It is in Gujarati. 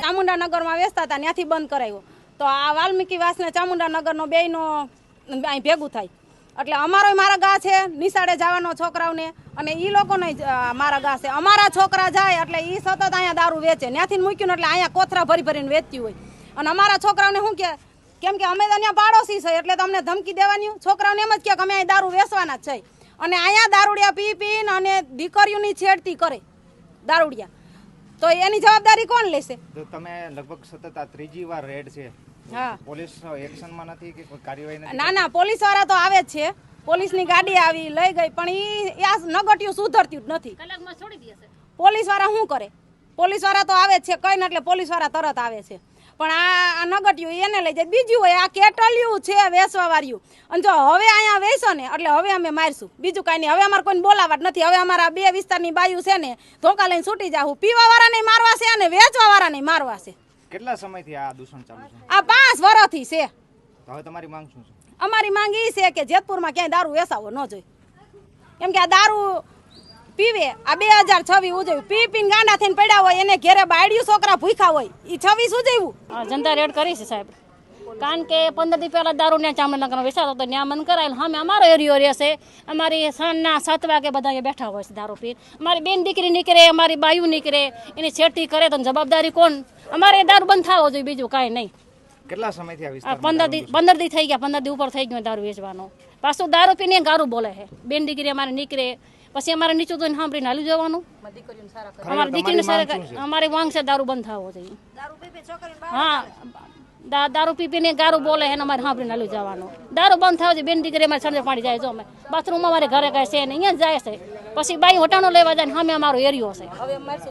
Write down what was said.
ચામુંડાનગરમાં વેચતા હતા, ત્યાંથી બંધ કરાવ્યો. તો આ વાલ્મીકીવાસ ને ચામુંડાનગરનો બેયનો અહીં ભેગું થાય એટલે અમારો મારા ગા છે નિશાળે જવાનો છોકરાઓને, અને એ લોકોને મારા ગા છે. અમારા છોકરા જાય એટલે એ સતત અહીંયા દારૂ વેચે, ત્યાંથી મૂક્યું એટલે અહીંયા કોથરા ભરી ભરીને વેચતી હોય. અને અમારા છોકરાઓને શું કે, કેમ કે અમે તો અહીંયા પાડોશી છે એટલે તમને ધમકી દેવાની. છોકરાઓને એમ જ કે અમે અહીં દારૂ વેચવાના જ છે, અને અહીંયા દારૂડિયા પી પીને અને દીકરીઓની છેડતી કરે દારૂડિયા. તો એની જવાબદારી કોણ લેશે? તો તમે લગભગ સતત આ ત્રીજી વાર રેડ છે. હા, પોલીસ એક્શનમાં નથી કે કોઈ કાર્યવાહી નથી? ના, પોલીસ વાળા તો આવે જ છે. પોલીસની ગાડી આવી લઈ ગઈ, પણ એ નગટિયું સુધરતું જ નથી. કલાકમાં છોડી દેશે. પોલીસ વાળા શું કરે? પોલીસ વાળા તો આવે જ છે, કઈ ને એટલે પોલીસ વાળા તરત આવે છે. પણ આ નગટિયું એને લઈ જાય. બીજું હોય આ કેટલિયું છે વેચવા વાળ્યું, અને જો હવે અહીંયા વેચો ને એટલે હવે અમે મારશું, બીજું કાંઈ નહીં. હવે અમારે કોઈને બોલાવટ નથી. હવે અમારા બે વિસ્તારની બાયું છે ને ધોકા લઈને છૂટી જાવું. પીવા વાળાને મારવા છે અને વેચવા વાળાને મારવા છે. કેટલા સમયથી આ દૂષણ ચાલુ છે? આ 5 વર્ષથી છે. હવે તમારી માંગ શું છે? અમારી માંગ એ છે કે જેતપુરમાં ક્યાંય દારૂ વેચાવો ન જોઈએ. કેમ કે આ દારૂ પીવે આ 2026 ઉજવ્યું, પી પીને ગાંડા થઈને પડ્યા હોય, એને ઘેરે બાળ્યું છોકરા ભૂખ્યા હોય, એ 26 ઉજવ્યું. જનતા રેડ કરી છે સાહેબ, કારણ કે 15 દી પહેલા દારૂ ને ચામુંડાનગરનો વેચાતો હતો, ત્યાં બંધ કરાયેલ. અમે અમારો એરિયો રહેશે, અમારી સાંજના 7 વાગે બધા બેઠા હોય છે દારૂ પી. અમારી બેન દીકરી નીકળે, અમારી બાયું નીકળે, એની છેડતી કરે તો જવાબદારી કોણ? અમારે દારૂ બંધ થવો જોઈએ, બીજું કાંઈ નહીં. કેટલા સમયથી આ વિસ્તાર? 15 દી થઈ ગયા, 15 દી ઉપર થઈ ગયો દારૂ વેચવાનો. પાછું દારૂ પીને ગારું બોલે છે. બેન દીકરી અમારે નીકળે, પછી અમારે નીચું તો સાંભળીને હાલી જવાનું. અમારી દીકરીને સારા, અમારી માંગ છે દારૂ બંધ થવો જોઈએ. હા, દારૂ પી પીને ગારું બોલે છે, અમારે સાંભળીને હાલી જવાનું. દારૂ બંધ થવો જોઈએ. બેન દીકરી અમારે સાંજે પાણી જાય, જો અમે બાથરૂમમાં અમારે ઘરે કાંઈ છે ને અહીંયા જાય છે, પછી બાઈ હોટાણો લેવા જાય ને સામે અમારો એરિયો છે.